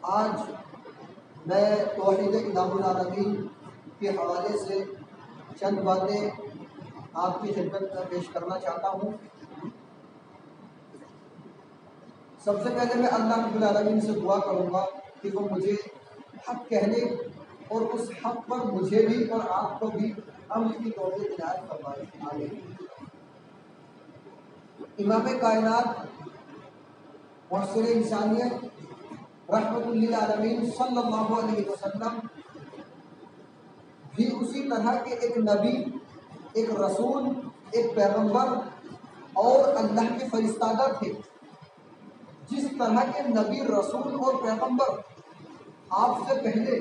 آج میں توحید الہ العالمین کے حوالے سے چند باتیں آپ کی خدمت میں پیش کرنا چاہتا ہوں۔ سب سے پہلے میں اللہ رب العالمین سے دعا کروں گا کہ وہ مجھے حق کہنے اور اس حق پر مجھے بھی اور آپ کو بھی عمل کی توفیق عنایت فرمائے۔ آمین۔ امام کائنات محصول انسانیت رحمت للعالمین صلی اللہ علیہ وسلم بھی اسی طرح کے ایک نبی، ایک رسول، ایک پیغمبر اور اللہ کے فرستادہ تھے۔ جس طرح کے نبی، رسول اور پیغمبر آپ سے پہلے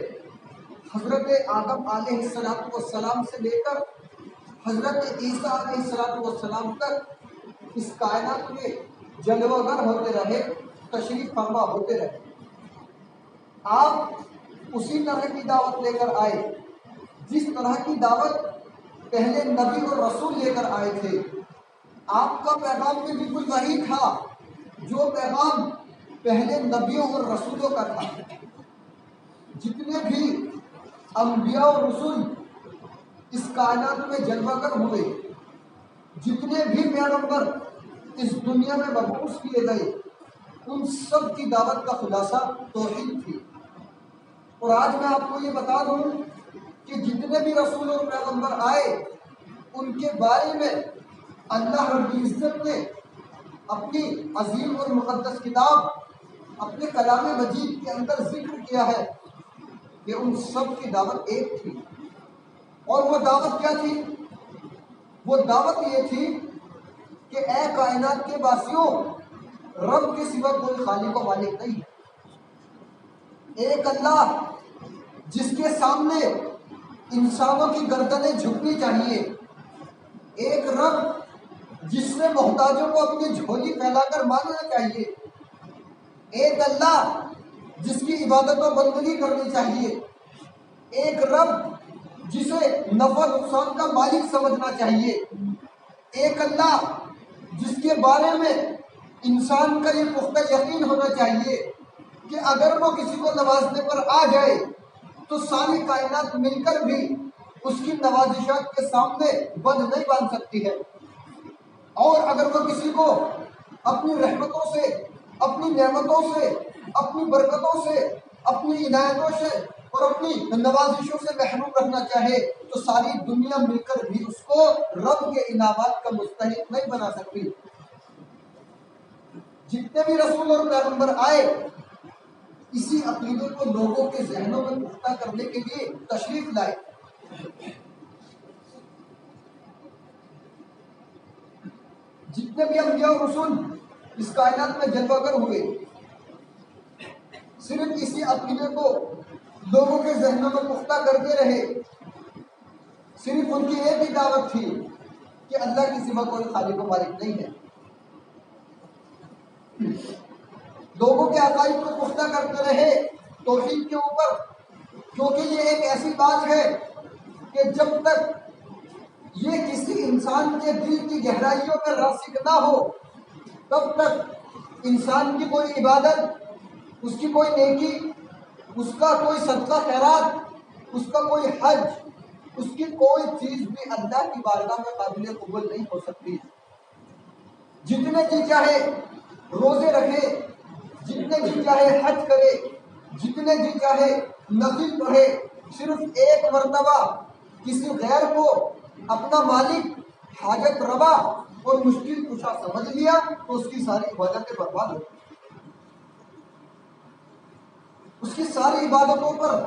حضرت آدم علیہ السلام سے لے کر حضرت عیسیٰ علیہ السلام تک اس کائنات میں جلوہ گر ہوتے رہے، تشریف فرما ہوتے رہے۔ آپ اسی طرح کی دعوت لے کر آئے جس طرح کی دعوت پہلے نبی اور رسول لے کر آئے تھے۔ آپ کا پیغام بھی بالکل وہی تھا جو پیغام پہلے نبیوں اور رسولوں کا تھا۔ جتنے بھی انبیاء اور رسول اس کائنات میں جلوہ گر ہوئے، جتنے بھی پیغمبر اس دنیا میں مبعوث کیے گئے، ان سب کی دعوت کا خلاصہ توحید تھی۔ اور آج میں آپ کو یہ بتا دوں کہ جتنے بھی رسول اور پیغمبر آئے، ان کے بارے میں اللہ رب العزت نے اپنی عظیم اور مقدس کتاب اپنے کلام مجید کے اندر ذکر کیا ہے کہ ان سب کی دعوت ایک تھی۔ اور وہ دعوت کیا تھی؟ وہ دعوت یہ تھی کہ اے کائنات کے واسیوں، رب کے سوا کوئی خالق و مالک نہیں ہے۔ ایک اللہ جس کے سامنے انسانوں کی گردنیں جھکنی چاہیے، ایک رب جس سے محتاجوں کو اپنی جھولی پھیلا کر مانگنا چاہیے، ایک اللہ جس کی عبادت و بندگی کرنی چاہیے، ایک رب جسے نفع نقصان کا مالک سمجھنا چاہیے، ایک اللہ جس کے بارے میں انسان کا یہ پختہ یقین ہونا چاہیے کہ اگر وہ کسی کو نوازنے پر آ جائے تو ساری کائنات مل کر بھی اس کی نوازشات کے سامنے بند نہیں باندھ سکتی ہے۔ اور اگر وہ کسی کو اپنی رحمتوں سے، اپنی نعمتوں سے، اپنی برکتوں سے، اپنی عنایتوں سے اور اپنی نوازشوں سے محروم رکھنا چاہے تو ساری دنیا مل کر بھی اس کو رب کے انعامات کا مستحق نہیں بنا سکتی۔ جتنے بھی رسول اور پیغمبر آئے، اسی عقیدے کو لوگوں کے ذہنوں میں پختہ کرنے کے لیے تشریف لائے۔ جتنے بھی انبیاء اور رسول اس کائنات میں جلوہ گر ہوئے، صرف اسی عقیدے کو لوگوں کے ذہنوں میں پختہ کرتے رہے۔ صرف ان کی ایک ہی دعوت تھی کہ اللہ کے سوا کوئی خالق و مالک نہیں ہے۔ لوگوں کے عقائد کو پختہ کرتے رہے توحید کے اوپر، کیونکہ یہ ایک ایسی بات ہے کہ جب تک یہ کسی انسان کے دل کی گہرائیوں میں راسخ نہ ہو، تب تک انسان کی کوئی عبادت، اس کی کوئی نیکی، اس کا کوئی صدقہ خیرات، اس کا کوئی حج، اس کی کوئی چیز بھی اللہ کی بارگاہ میں قابل قبول نہیں ہو سکتی۔ جتنے جی چاہے روزے رکھے، جتنے جی چاہے حج کرے، جتنے جی چاہے نفل پڑھے، صرف ایک مرتبہ کسی غیر کو اپنا مالک، حاجت روا اور مشکل کشا سمجھ لیا تو اس کی ساری عبادتیں برباد ہو گئی۔ اس کی ساری عبادتوں پر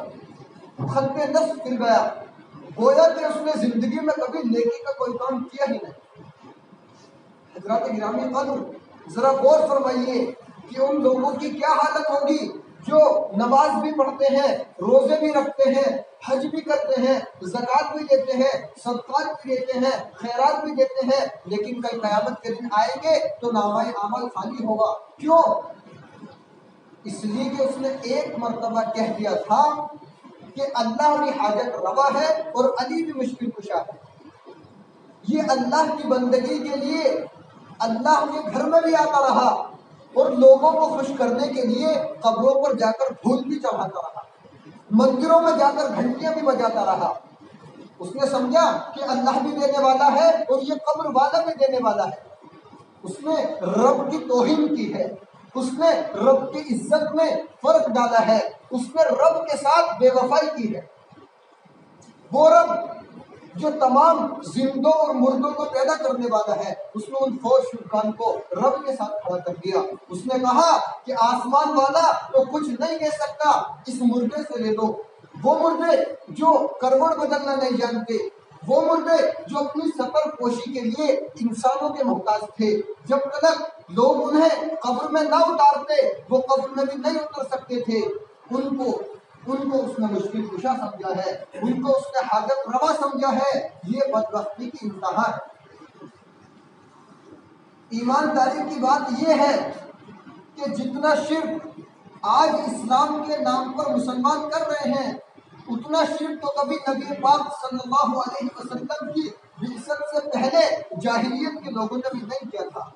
ختم نفس گر گیا، گویا کہ اس نے زندگی میں کبھی نیکی کا کوئی کام کیا ہی نہیں۔ حضرات گرامی قدر، ذرا غور فرمائیے کہ ان لوگوں کی کیا حالت ہوگی جو نماز بھی پڑھتے ہیں، روزے بھی رکھتے ہیں، حج بھی کرتے ہیں، زکوٰۃ بھی دیتے ہیں، صدقات بھی دیتے ہیں، خیرات بھی دیتے ہیں، لیکن کل قیامت کے دن آئیں گے تو نامہ اعمال خالی ہوگا۔ کیوں؟ اس لیے کہ اس نے ایک مرتبہ کہہ دیا تھا کہ اللہ بھی حاجت روا ہے اور علی بھی مشکل کشا ہے۔ یہ اللہ کی بندگی کے لیے اللہ کے گھر میں بھی آتا رہا، اور لوگوں کو خوش کرنے کے لیے قبروں پر جا کر پھول بھی چڑھاتا رہا، مندروں میں جا کر گھنٹیاں بھی بجاتا رہا۔ اس نے سمجھا کہ اللہ بھی دینے والا ہے اور یہ قبر والا بھی دینے والا ہے۔ اس نے رب کی توہین کی ہے، اس نے رب کی عزت میں فرق ڈالا ہے، اس نے رب کے ساتھ بے وفائی کی ہے۔ وہ رب جو تمام زندوں اور مردوں کو پیدا کرنے والا ہے، اس نے ان فوج شرکان کو رب کے ساتھ کھڑا کر دیا۔ اس نے کہا کہ آسمان والا تو کچھ نہیں دے سکتا، اس مردے سے لے لو۔ وہ مردے جو کروڑ بدلنا نہیں جانتے، وہ مردے جو اپنی سطر پوشی کے لیے انسانوں کے محتاج تھے، جب تک لوگ انہیں قبر میں نہ اتارتے وہ قبر میں بھی نہیں اتر سکتے تھے۔ ان کو اس نے مشکل کشا سمجھا ہے، ان کو اس نے حاجت روا سمجھا ہے۔ یہ بدبختی کی انتہا ہے۔ ایمانداری کی بات یہ ہے کہ جتنا شرک آج اسلام کے نام پر مسلمان کر رہے ہیں، اتنا شرک تو کبھی نبی پاک صلی اللہ علیہ وسلم کی بعثت سے پہلے جاہلیت کے لوگوں نے بھی نہیں کیا تھا۔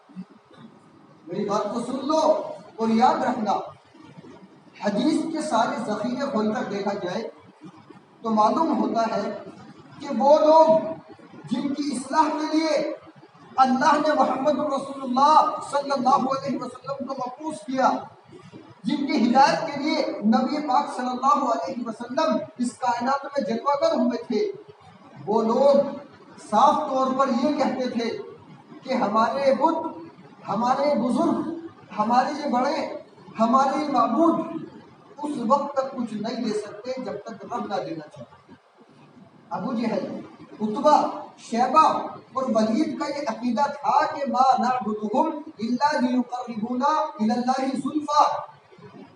میری بات کو سن لو اور یاد رکھنا، حدیث کے سارے ذخیرے کھول کر دیکھا جائے تو معلوم ہوتا ہے کہ وہ لوگ جن کی اصلاح کے لیے اللہ نے محمد رسول اللہ صلی اللہ علیہ وسلم کو مبعوث کیا، جن کی ہدایت کے لیے نبی پاک صلی اللہ علیہ وسلم اس کائنات میں جلوہ گر ہوئے تھے، وہ لوگ صاف طور پر یہ کہتے تھے کہ ہمارے بت، ہمارے بزرگ، ہمارے یہ بڑے، ہمارے یہ معبود اس وقت تک کچھ نہیں دے سکتے جب تک رب نہ دینا چاہے۔ ابو جہل، عتبہ، شیبہ اور ولید کا یہ عقیدہ تھا کہ ما نعبدہم الا لیقربونا الی اللہ زلفیٰ،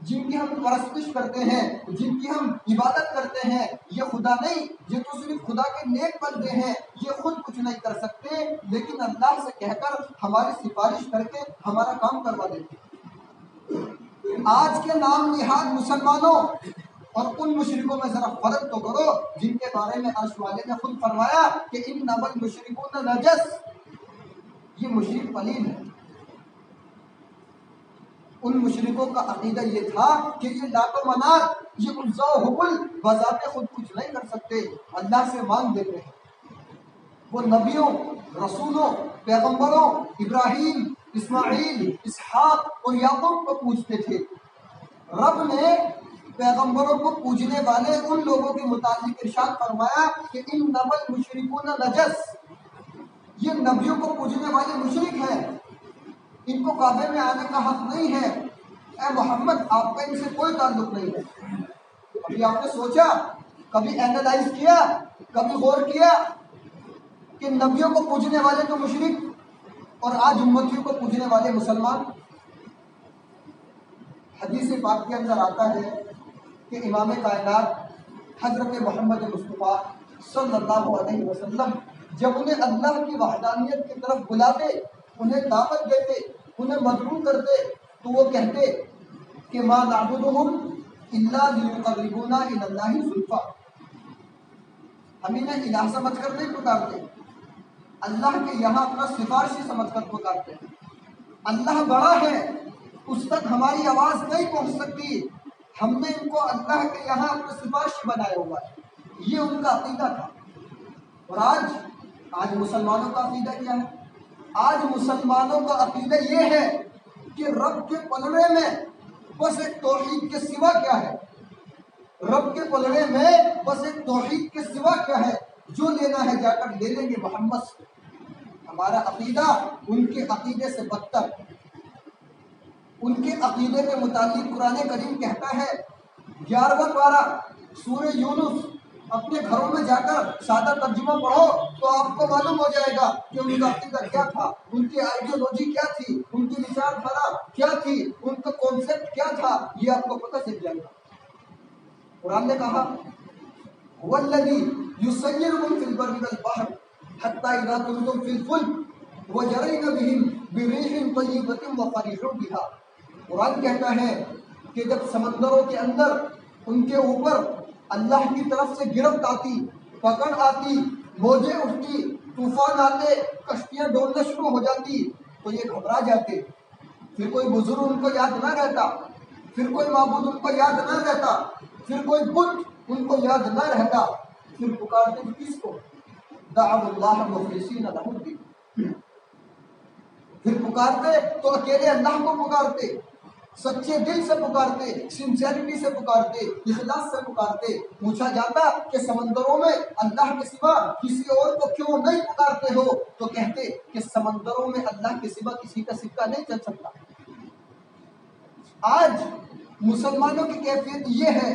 جن کی ہم پرستش کرتے ہیں، جن کی ہم عبادت کرتے ہیں، یہ خدا نہیں، یہ تو صرف خدا کے نیک بندے ہیں، یہ خود کچھ نہیں کر سکتے لیکن اللہ سے کہہ کر ہماری سفارش کر کے ہمارا کام کروا دیتے ہیں۔ آج کے نام نہاد مسلمانوں اور ان مشرکوں میں ذرا فرق تو کرو جن کے بارے میں عرش والے نے خود فرمایا کہ انما المشرکون نجس، یہ مشرک پلید ہے۔ ان مشرکوں کا عقیدہ یہ تھا کہ یہ لات و منات، یہ عزا و حبل بذات خود کچھ نہیں کر سکتے، اللہ سے مانگ دیتے ہیں۔ وہ نبیوں، رسولوں، پیغمبروں ابراہیم، اسماعیل، اسحاق اور یعقوب کو پوجتے تھے۔ رب نے پیغمبروں کو پوجنے والے ان لوگوں کے متعلق ارشاد فرمایا کہ انما المشرکون نجس، یہ نبیوں کو پوجنے والے مشرک ہیں، ان کو کعبے میں آنے کا حق نہیں ہے۔ اے محمد، آپ کا ان سے کوئی تعلق نہیں ہے۔ ابھی آپ نے سوچا، کبھی اینالائز کیا، کبھی غور کیا کہ نبیوں کو پوجنے والے تو مشرک اور آج امتیوں کو پوجنے والے مسلمان؟ حدیث پاک کے اندر آتا ہے کہ امام کائنات حضرت محمد مصطفیٰ صلی اللہ علیہ وسلم جب انہیں اللہ کی وحدانیت کی طرف بلاتے، انہیں دعوت دیتے، انہیں مدعو کرتے تو وہ کہتے کہ ما نعبدہم الا لیقربونا الی اللہ زلفیٰ، ہم انہیں الہ سمجھ کر نہیں پکارتے، اللہ کے یہاں اپنا سفارشی سمجھ کر پکارتے ہیں۔ اللہ بڑا ہے، اس تک ہماری آواز نہیں پہنچ سکتی، ہم نے ان کو اللہ کے یہاں اپنا سفارشی بنایا ہوا ہے۔ یہ ان کا عقیدہ تھا۔ اور آج مسلمانوں کا عقیدہ کیا ہے؟ آج مسلمانوں کا عقیدہ یہ ہے کہ رب کے پلڑے میں بس ایک توحید کے سوا کیا ہے؟ رب کے پلڑے میں بس ایک توحید کے سوا کیا ہے؟ جو لینا ہے جا کر لے لیں گے محمد سے۔ ہمارا عقیدہ ان کے عقیدے سے بدتر۔ ان کے عقیدے کے متعلق قرآن کریم کہتا ہے 11واں پارہ سورہ یونس، اپنے گھروں میں جا کر سادہ ترجمہ پڑھو تو آپ کو معلوم ہو جائے گا کہ ان کا عقیدہ کیا تھا، ان کی آئیڈیالوجی کیا تھی، ان کی وچار دھارا کیا تھی، ان کا کانسیپٹ کیا تھا، یہ آپ کو پتہ چل جائے گا۔ قرآن نے کہا هو الذی یسیرکم فی البر والبحر حتی اذا کنتم فی الفلک وجرین بہم بریح طیبۃ وفرحوا بہا۔ قرآن کہتا ہے کہ جب سمندروں کے اندر ان کے اوپر اللہ کی طرف سے گرفت آتی، پکڑ آتی، موجیں اٹھتی، طوفان آتے، کشتیاں ڈولنا شروع ہو جاتی تو یہ گھبرا جاتے، پھر کوئی بزرگ ان کو یاد نہ رہتا، پھر کوئی معبود ان کو یاد نہ رہتا، پھر کوئی بت ان کو یاد نہ رہتا، پھر پکارتے کس کو؟ دعوا اللہ مخلصین لہ الدین، پھر پکارتے تو اکیلے اللہ کو پکارتے، سچے دل سے پکارتے، سنسیئرٹی سے پکارتے، اخلاص سے پکارتے۔ پوچھا جاتا کہ سمندروں میں اللہ کے سوا کسی اور کو کیوں نہیں پکارتے ہو، تو کہتے کہ سمندروں میں اللہ کے سوا کسی کا سکہ نہیں چل سکتا۔ آج مسلمانوں کی کیفیت یہ ہے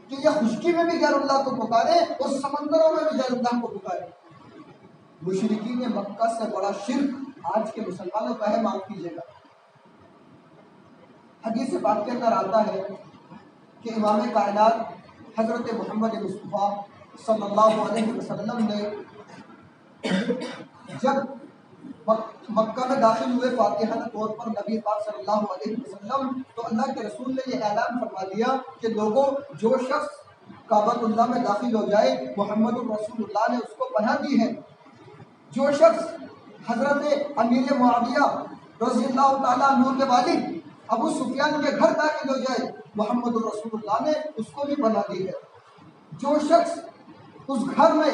کہ یہ خشکی میں بھی غیر اللہ کو پکارے اور سمندروں میں بھی غیر اللہ کو پکارے۔ مشرکین مکہ سے بڑا شرک آج کے مسلمانوں کا ہے، معاف کیجیے گا۔ حدیث پاک کے اندر آتا ہے کہ امام کائنات حضرت محمد مصطفیٰ صلی اللہ علیہ وسلم نے جب مکہ میں داخل ہوئے فاتحہ طور پر نبی پاک صلی اللہ علیہ وسلم، تو اللہ کے رسول نے یہ اعلان فرما دیا کہ لوگوں، جو شخص کعبۃ اللہ میں داخل ہو جائے محمد الرسول اللہ نے اس کو پناہ دی ہے۔ جو شخص حضرت امیر معاویہ رضی اللہ تعالیٰ عنہ کے والد ابو سفیان کے گھر داخل ہو جائے محمد الرسول اللہ نے اس کو بھی پناہ دی ہے۔ جو شخص اس گھر میں،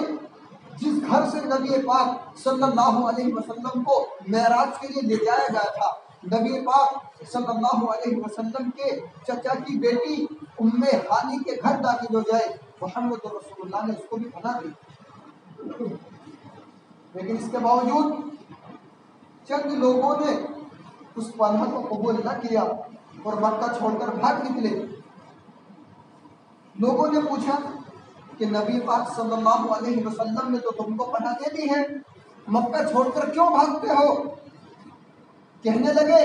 جس گھر سے نبی پاک صلی اللہ علیہ وسلم کو معراج کے لیے لے جایا گیا تھا، نبی پاک صلی اللہ علیہ وسلم کے چچا کی بیٹی ام ہانی کے گھر داخل ہو جائے محمد رسول اللہ نے اس کو بھی پناہ دی۔ لیکن اس کے باوجود چند لوگوں نے اس پناہ کو قبول نہ کیا اور مکہ چھوڑ کر بھاگ نکلے۔ لوگوں نے پوچھا کہ نبی پاک صلی اللہ علیہ وسلم نے تو تم کو پناہ دے دی ہے، مکہ چھوڑ کر کیوں بھاگتے ہو؟ کہنے لگے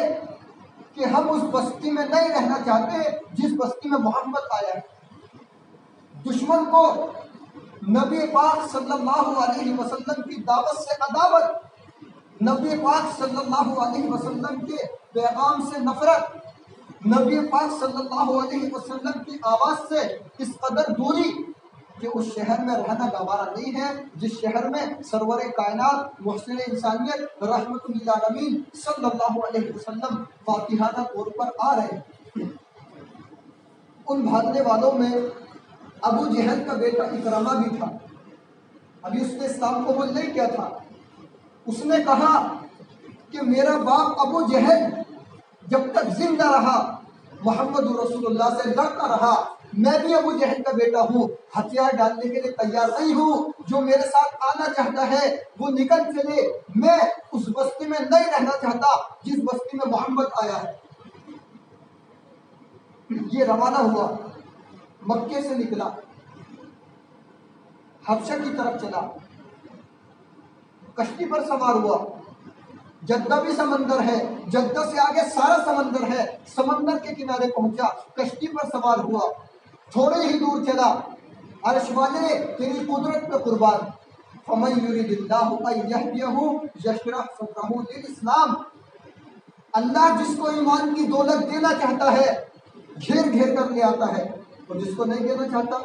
کہ ہم اس بستی میں نہیں رہنا چاہتے جس بستی میں محمد آیا ہے۔ دشمن کو نبی پاک صلی اللہ علیہ وسلم کی دعوت سے عداوت، نبی پاک صلی اللہ علیہ وسلم کے پیغام سے نفرت، نبی پاک صلی اللہ علیہ وسلم کی آواز سے اس قدر دوری کہ اس شہر میں رہنا گوارا نہیں ہے جس شہر میں سرور کائنات محسن انسانیت رحمت للعالمین صلی اللہ علیہ وسلم فاتحانہ طور پر آ رہے ہیں۔ ان بھاگنے والوں میں ابو جہل کا بیٹا اکرمہ بھی تھا۔ ابھی اس نے اسلام قبول نہیں کیا تھا۔ اس نے کہا کہ میرا باپ ابو جہل جب تک زندہ رہا محمد رسول اللہ سے لڑتا رہا، میں بھی ابو جہل کا بیٹا ہوں، ہتھیار ڈالنے کے لیے تیار نہیں ہوں۔ جو میرے ساتھ آنا چاہتا ہے وہ نکل چلے، میں اس بستی میں نہیں رہنا چاہتا جس بستی میں محمد آیا ہے۔ یہ روانہ ہوا، مکے سے نکلا، حبشہ کی طرف چلا، کشتی پر سوار ہوا۔ جدہ بھی سمندر ہے، جدہ سے آگے سارا سمندر ہے، سمندر کے کنارے پہنچا، کشتی پر سوار ہوا، تھوڑے ہی دور چلا، عرش والے تیری قدرت پہ قربان، فَمَن يُرِدِ اللَّهُ أَن يَهْدِيَهُ يَشْرَحْ صَدْرَهُ لِلْإِسْلَامِ، اللہ جس کو ایمان کی دولت دینا چاہتا ہے گھیر گھیر کر لے آتا ہے، اور جس کو نہیں دینا چاہتا،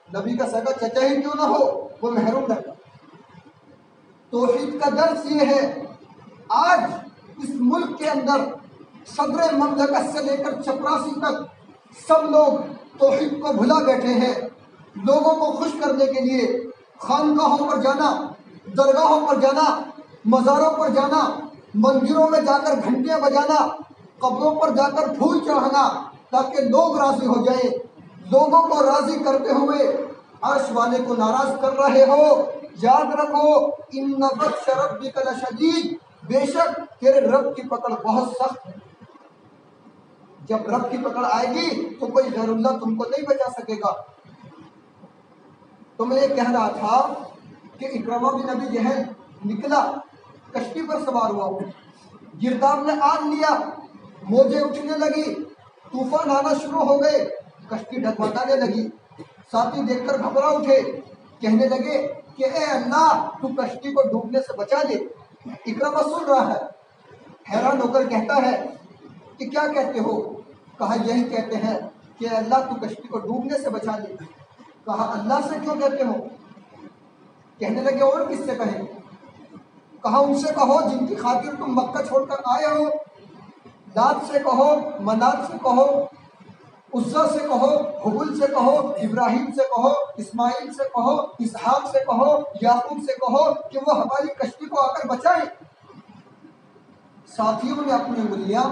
نبی کا سگا چچا ہی کیوں نہ ہو، وہ محروم رہتا۔ توحید کا درس یہ ہے، آج اس ملک کے اندر صدر مملکت سے لے کر چپراسی تک سب لوگ توحید کو بھلا بیٹھے ہیں۔ لوگوں کو خوش کرنے کے لیے خانقاہوں پر جانا، درگاہوں پر جانا، مزاروں پر جانا، مندروں میں جا کر گھنٹیاں بجانا، قبروں پر جا کر پھول چڑھانا تاکہ لوگ راضی ہو جائیں۔ لوگوں کو راضی کرتے ہوئے عرش والے کو ناراض کر رہے ہو۔ یاد رکھو ان بطش ربک لشدید، بے شک تیرے رب کی پکڑ بہت سخت ہے۔ جب رب کی پکڑ آئے گی تو کوئی غیر اللہ تم کو نہیں بچا سکے گا۔ تو میں یہ کہہ رہا تھا کہ اکرمہ بن ابی جہل نکلا، کشتی پر سوار ہوا، گرداب نے آن لیا، موجیں اٹھنے لگی، طوفان آنا شروع ہو گئے، کشتی ڈگمگانے لگی۔ ساتھی دیکھ کر گھبرا اٹھے، کہنے لگے کہ اے اللہ تو کشتی کو ڈوبنے سے بچا دے۔ اکرمہ سن رہا ہے، حیران ہو کر کہتا ہے کہ کیا کہتے ہو؟ کہا یہی کہتے ہیں کہ اللہ تو کشتی کو ڈوبنے سے بچا دے۔ کہا اللہ سے کیوں کہتے ہو؟ کہنے لگے اور کس سے کہیں؟ کہا ان سے کہو جن کی خاطر تم مکہ چھوڑ کر آئے ہو۔ لات سے کہو، منات سے کہو، عزا سے کہو، حبل سے کہو، ابراہیم سے کہو، اسماعیل سے کہو، اسحاق سے کہو، یعقوب سے کہو کہ وہ ہماری کشتی کو آ کر بچائیں۔ ساتھیوں نے اپنی انگلیاں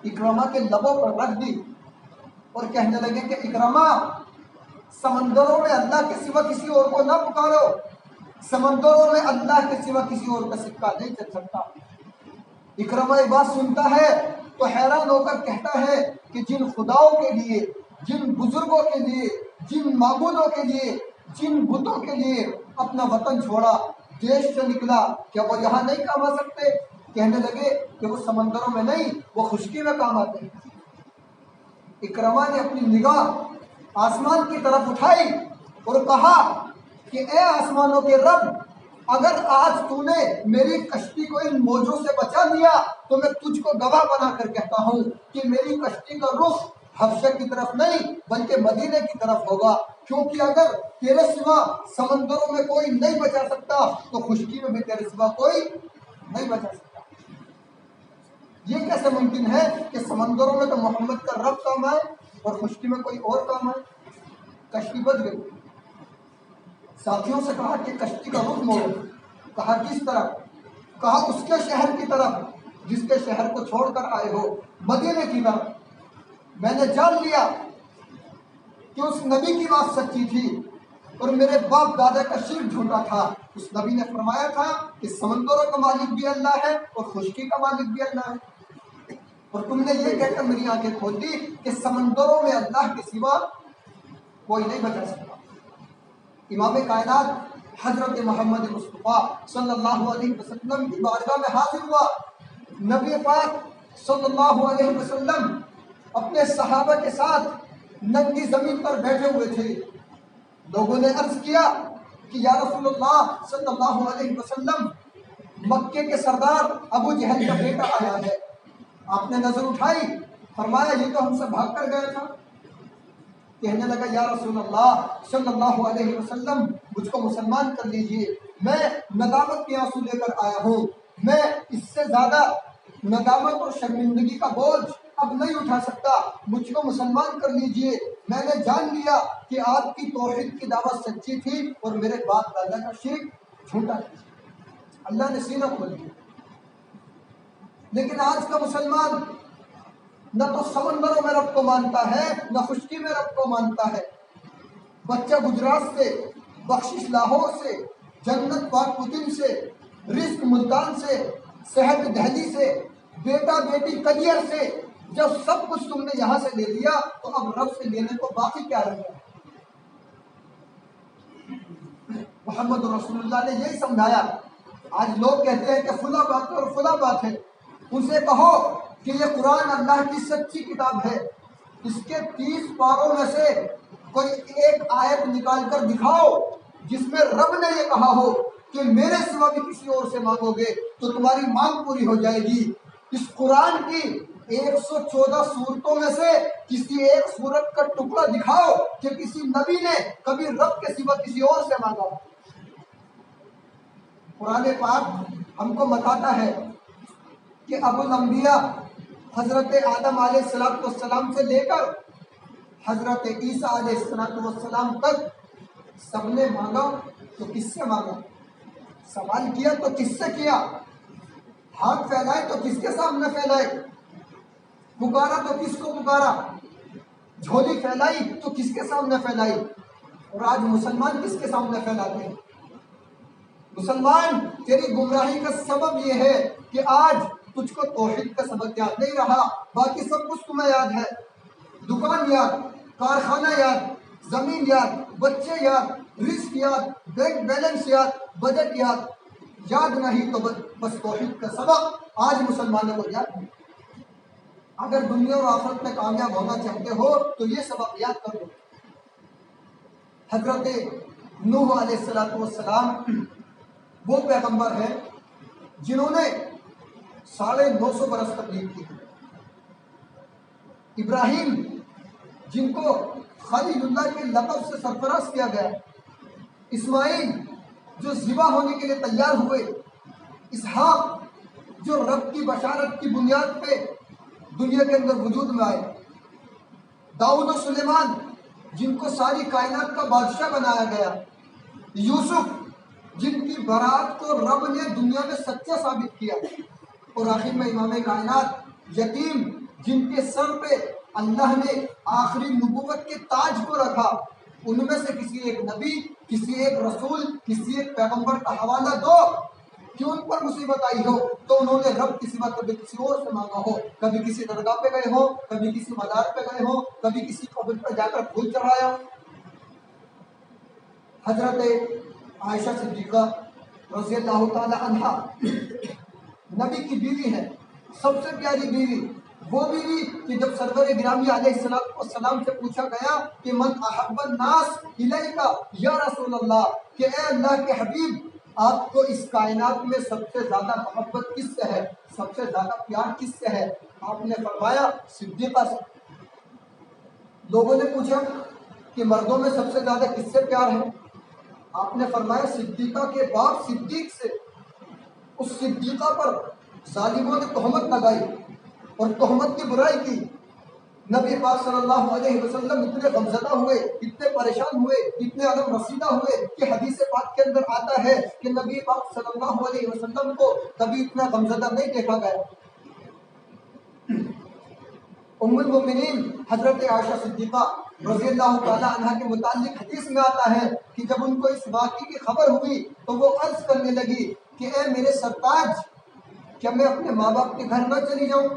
اکرما کے لبوں پر رکھ دی اور کہنے لگے کہ اکرما، سمندروں میں اللہ کے سوا کسی اور کو نہ پکارو، سمندروں میں اللہ کے سوا کسی اور کا سکہ نہیں چل سکتا۔ اکرما یہ بات سنتا ہے تو حیران ہو کر کہتا ہے کہ جن خداؤں کے لیے، جن بزرگوں کے لیے، جن معبودوں کے لیے، جن بتوں کے لیے اپنا وطن چھوڑا، دیش سے نکلا، کیا وہ یہاں نہیں کام آ سکتے؟ کہنے لگے کہ وہ سمندروں میں نہیں، وہ خشکی میں کام آتے ہیں۔ اکرما نے اپنی نگاہ آسمان کی طرف اٹھائی اور کہا کہ اے آسمانوں کے رب، اگر آج تو نے میری کشتی کو ان موجوں سے بچا لیا تو میں تجھ کو گواہ بنا کر کہتا ہوں کہ میری کشتی کا رخ حبشہ کی طرف نہیں بلکہ مدینے کی طرف ہوگا، کیونکہ اگر تیرے سوا سمندروں میں کوئی نہیں بچا سکتا تو خشکی میں بھی تیرے سوا کوئی نہیں بچا سکتا۔ یہ کیسے ممکن ہے کہ سمندروں میں تو محمد کا رب کام آئے اور خشکی میں کوئی اور کام آئے؟ کشتی بچ گئی۔ ساتھیوں سے کہا کہ کشتی کا رخ موڑو۔ کہا کس طرف؟ کہا اس کے شہر کی طرف جس کے شہر کو چھوڑ کر آئے ہو، مدینے کی طرف۔ میں نے جان لیا کہ اس نبی کی بات سچی تھی اور میرے باپ دادا کا شرک جھوٹا تھا۔ اس نبی نے فرمایا تھا کہ سمندروں کا مالک بھی اللہ ہے اور خشکی کا مالک بھی اللہ ہے، اور تم نے یہ کہہ کر میری آنکھیں کھول دی کہ سمندروں میں اللہ کے سوا کوئی نہیں بچا سکتا۔ امام کائنات حضرت محمد مصطفیٰ صلی اللہ علیہ وسلم کی بارگاہ میں حاضر ہوا۔ نبی پاک صلی اللہ علیہ وسلم اپنے صحابہ کے ساتھ ننگی زمین پر بیٹھے ہوئے تھے۔ لوگوں نے عرض کیا کہ یا رسول اللہ صلی اللہ علیہ وسلم، مکے کے سردار ابو جہل کا بیٹا آیا ہے۔ آپ نے نظر اٹھائی، فرمایا یہ تو ہم سے بھاگ کر گیا تھا۔ کہنے لگا یا رسول اللہ صلی اللہ علیہ وسلم، مجھ کو مسلمان کر لیجئے، میں ندامت کے آنسو لے کر آیا ہوں، میں اس سے زیادہ ندامت اور شرمندگی کا بوجھ اب نہیں اٹھا سکتا، مجھ کو مسلمان کر لیجئے۔ میں نے جان لیا کہ آپ کی توحید کی دعوت سچی تھی اور میرے باپ دادا کا شرک جھوٹا تھا۔ اللہ نے سینہ کھول دیا۔ لیکن آج کا مسلمان نہ تو سمندروں میں رب کو مانتا ہے، نہ خشکی میں رب کو مانتا ہے۔ بچہ گجرات سے، بخشش لاہور سے، جنت پاک پتن سے، رزق ملتان سے، صحت دہلی سے، بیٹا بیٹی کدیر سے، جب سب کچھ تم نے یہاں سے لے لیا تو اب رب سے لینے کو باقی کیا رہ گیا؟ محمد رسول اللہ نے یہی سمجھایا۔ آج لوگ کہتے ہیں کہ فلاں بات ہے اور فلاں بات ہے، ان سے کہو کہ یہ قرآن اللہ کی سچی کتاب ہے، اس کے 30 پاروں میں سے کوئی ایک آیت نکال کر دکھاؤ جس میں رب نے یہ کہا ہو کہ میرے سوا بھی کسی اور سے مانگو گے تو تمہاری مانگ پوری ہو جائے گی۔ اس قرآن کی 114 صورتوں میں سے کسی ایک صورت کا ٹکڑا دکھاؤ کہ کسی نبی نے کبھی رب کے سوا کسی اور سے مانگا۔ قرآن پاک ہم کو بتاتا ہے کہ ابو الانبیاء حضرت آدم علیہ السلام سے لے کر حضرت عیسیٰ علیہ السلام تک سب نے مانگا تو کس سے مانگا؟ سوال کیا تو کس سے کیا؟ ہاتھ پھیلائے تو کس کے سامنے پھیلائے؟ پکارا تو کس کو پکارا؟ جھولی پھیلائی تو کس کے سامنے پھیلائی؟ اور آج مسلمان کس کے سامنے پھیلاتے ہیں؟ مسلمان، تیری گمراہی کا سبب یہ ہے کہ آج تجھ کو توحید کا سبق یاد نہیں رہا، باقی سب کچھ تمہیں یاد ہے۔ دکان یاد، کارخانہ یاد، زمین یاد، بچے یاد، رزق یاد، بینک بیلنس یاد، بجٹ یاد نہیں تو بس توحید کا سبق آج مسلمانوں کو یاد نہیں۔ اگر دنیا اور آخرت میں کامیاب ہونا چاہتے ہو تو یہ سبق یاد کر دو۔ حضرت نوح علیہ السلام وہ پیغمبر ہیں جنہوں نے 950 برس تبلیغ کی۔ ابراہیم جن کو خلیل اللہ کے لقب سے سرفراز کیا گیا، اسماعیل جو ذبح ہونے کے لیے تیار ہوئے، اسحاق جو رب کی بشارت کی بنیاد پہ دنیا کے اندر وجود میں آئے، داؤد و سلیمان جن کو ساری کائنات کا بادشاہ بنایا گیا، یوسف جن کی برات کو رب نے دنیا میں سچا ثابت کیا، اور آخر میں امام کائنات یتیم جن کے سر پہ اللہ نے آخری نبوت کے تاج کو رکھا، ان میں سے کسی ایک نبی، کسی ایک رسول، کسی ایک پیغمبر کا حوالہ دو کہ ان پر مصیبت آئی ہو تو انہوں نے رب کی سوا کبھی کسی اور سے مانگا ہو، کبھی کسی درگاہ پہ گئے ہو، کبھی کسی مزار پہ گئے ہو، کبھی کسی قبر پہ جا کر پھول چڑھایا۔ حضرت عائشہ صدیقہ رضی اللہ تعالی عنہا نبی کی بیوی ہے، سب سے پیاری بیوی، وہ بیوی کہ جب سرور گرامی علیہ السلام سے پوچھا گیا کہ من احب الناس الیکا یا رسول اللہ، کہ اے اللہ کے حبیب آپ کو اس کائنات میں سب سے زیادہ محبت کس سے ہے، سب سے زیادہ پیار کس سے ہے؟ آپ نے فرمایا صدیقہ سے۔ لوگوں نے پوچھا کہ مردوں میں سب سے زیادہ کس سے پیار ہے؟ آپ نے فرمایا صدیقہ کے باپ صدیق سے۔ اس صدیقہ پر ظالموں نے تہمت لگائی اور تہمت کی برائی کی، نبی پاک صلی اللہ علیہ وسلم اتنے غمزدہ ہوئے، اتنے پریشان ہوئے، اتنے علم رسیدہ ہوئے کہ حدیث پاک کے اندر آتا ہے کہ نبی پاک صلی اللہ علیہ وسلم کو کبھی اتنا غمزدہ نہیں دیکھا گیا۔ ام المؤمنین حضرت عائشہ صدیقہ رضی اللہ تعالی عنہ کے متعلق حدیث میں آتا ہے کہ جب ان کو اس واقعے کی خبر ہوئی تو وہ عرض کرنے لگی کہ اے میرے سرتاج، کیا میں اپنے ماں باپ کے گھر نہ چلی جاؤں؟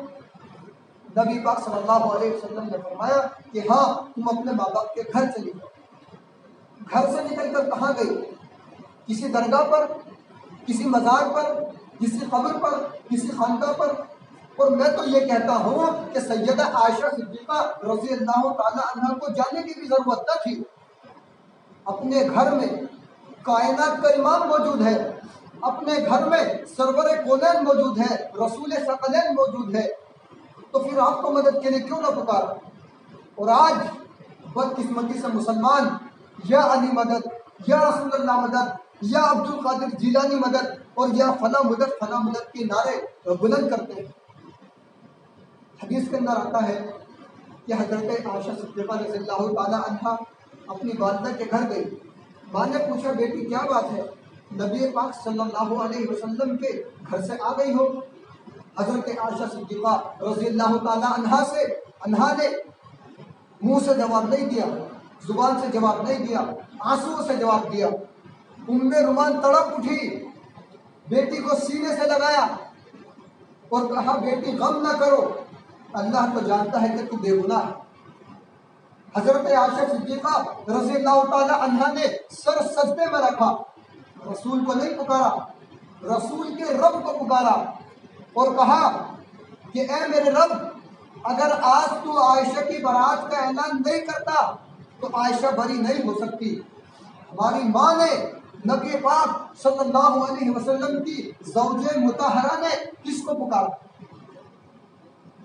نبی پاک صلی اللہ علیہ وسلم نے فرمایا کہ ہاں تم اپنے ماں باپ کے گھر چلی جاؤ۔ گھر سے نکل کر کہاں گئی؟ کسی درگاہ پر، کسی مزار پر، کسی قبر پر، کسی خانقاہ پر؟ اور میں تو یہ کہتا ہوں کہ سیدہ عائشہ صدیقہ رضی اللہ تعالی عنہ کو جانے کی بھی ضرورت نہ تھی۔ اپنے گھر میں کائنات کا امام موجود ہے، اپنے گھر میں سرور کونین موجود ہے، رسول ثقلین موجود ہے، تو پھر آپ کو مدد کے لیے کیوں نہ پکارا؟ اور آج بدقسمتی سے مسلمان یا علی مدد، یا رسول اللہ مدد، یا عبد القادر جیلانی مدد، اور یا فلاں مدد فلاں مدد کے نعرے بلند کرتے ہیں۔ حدیث کے اندر آتا ہے کہ حضرت عائشہ صدیقہ رضی اللہ تعالی عنہا اپنی والدہ کے گھر گئی۔ ماں نے پوچھا بیٹی کیا بات ہے، نبی پاک صلی اللہ علیہ وسلم کے گھر سے آ گئی ہو؟ حضرت عائشہ صدیقہ رضی اللہ تعالی عنہا نے منہ سے جواب نہیں دیا، زبان سے جواب نہیں دیا، آنسو سے جواب دیا۔ ام رومان تڑپ اٹھی، بیٹی کو سینے سے لگایا اور کہا بیٹی غم نہ کرو، اللہ تو جانتا ہے کہ تو بے گناہ ہے۔ حضرت عائشہ صدیقہ رضی اللہ تعالی عنہا نے سر سجدے میں رکھا، رسول کو نہیں پکارا، رسول کے رب کو پکارا اور کہا کہ اے میرے رب، اگر آج تو عائشہ کی برات کا اعلان نہیں کرتا تو عائشہ بری نہیں ہو سکتی۔ ہماری ماں نے نبی پاک صلی اللہ علیہ وسلم کی زوج مطہرہ نے کس کو پکارا؟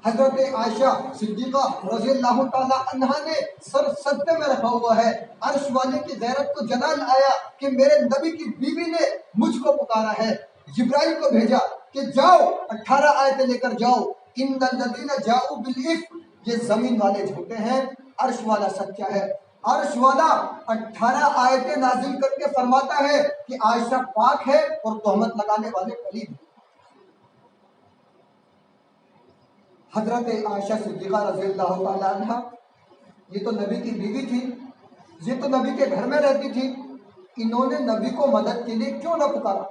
حضرت عائشہ صدیقہ رضی اللہ تعالی عنہا نے سر سجدے میں رکھا ہوا ہے۔ عرش والے کی غیرت کو جلال آیا کہ میرے نبی کی بیوی نے مجھ کو پکارا ہے۔ جبرائیل کو بھیجا کہ جاؤ 18 آیتیں لے کر جاؤ، ان الذین جاؤوا بالافک، یہ زمین والے جھوٹے ہیں، عرش والا سچا ہے۔ عرش والا 18 آیتیں نازل کر کے فرماتا ہے کہ عائشہ پاک ہے اور تہمت لگانے والے پلید ہیں۔ حضرت عائشہ صدیقہ رضی اللہ تعالی عنہ یہ تو نبی کی بیوی تھی، یہ تو نبی کے گھر میں رہتی تھی، انہوں نے نبی کو مدد کے لیے کیوں نہ پکارا؟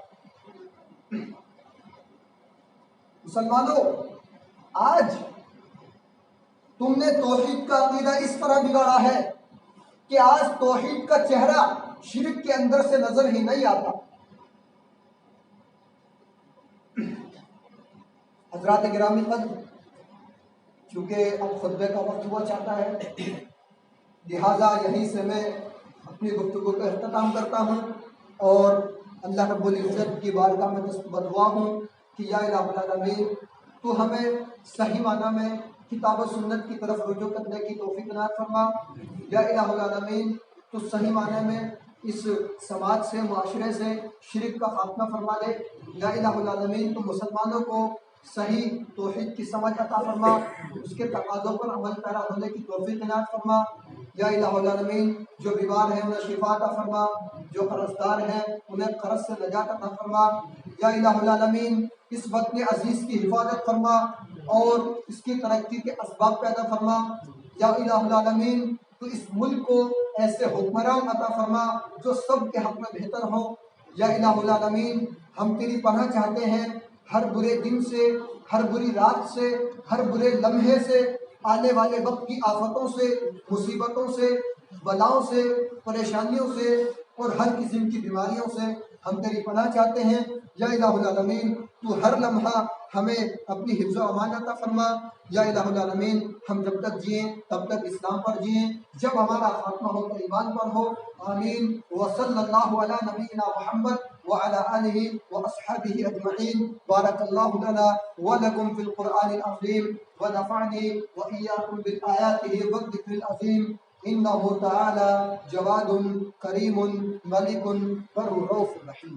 مسلمانوں، آج تم نے توحید کا عقیدہ اس طرح بگاڑا ہے کہ آج توحید کا چہرہ شرک کے اندر سے نظر ہی نہیں آتا۔ حضرات گرامی قدر، چونکہ اب خطبے کا وقت ہوا چاہتا ہے، لہٰذا یہیں سے میں اپنی گفتگو کا اختتام کرتا ہوں اور اللہ رب العزت کی بارگاہ میں بدعا ہوں کہ یا الہ العالمین تو ہمیں صحیح معنی میں کتاب و سنت کی طرف رجوع کرنے کی توفیق عنایت فرما۔ یا الہ العالمین تو صحیح معنی میں اس سماج سے، معاشرے سے شرک کا خاتمہ فرما دے۔ یا الہ العالمین تو مسلمانوں کو صحیح توحید کی سمجھ عطا فرما، اس کے تقاضوں پر عمل پیرا ہونے کی توفیق عنایت فرما۔ یا الہ العالمین جو بیمار ہیں انہیں شفا عطا فرما، جو قرض دار ہیں انہیں قرض سے نجات عطا فرما۔ یا الہ العالمین اس وطن عزیز کی حفاظت فرما اور اس کی ترقی کے اسباب پیدا فرما۔ یا الہ العالمین تو اس ملک کو ایسے حکمران عطا فرما جو سب کے حق میں بہتر ہوں۔ یا الہ العالمین ہم تیری پناہ چاہتے ہیں ہر برے دن سے، ہر بری رات سے، ہر برے لمحے سے، آنے والے وقت کی آفتوں سے، مصیبتوں سے، بلاؤں سے، پریشانیوں سے اور ہر قسم کی بیماریوں سے ہم تیری پناہ چاہتے ہیں۔ یا الہ العالمین تو ہر لمحہ ہمیں اپنی حفظ و امان عطا فرما۔ یا الہ العالمین ہم جب تک جئیں تب تک اسلام پر جئیں، جب ہمارا خاتمہ ہو تو ایمان پر ہو۔ آمین۔ وصلی اللہ علی نبینا محمد وعلى آله وأصحابه أجمعين۔ بارك الله لنا ولكم في القرآن العظيم ونفعني وإياكم بالآياته والذكر العظيم، إنه تعالى جواد كريم ملك بر رؤوف رحيم۔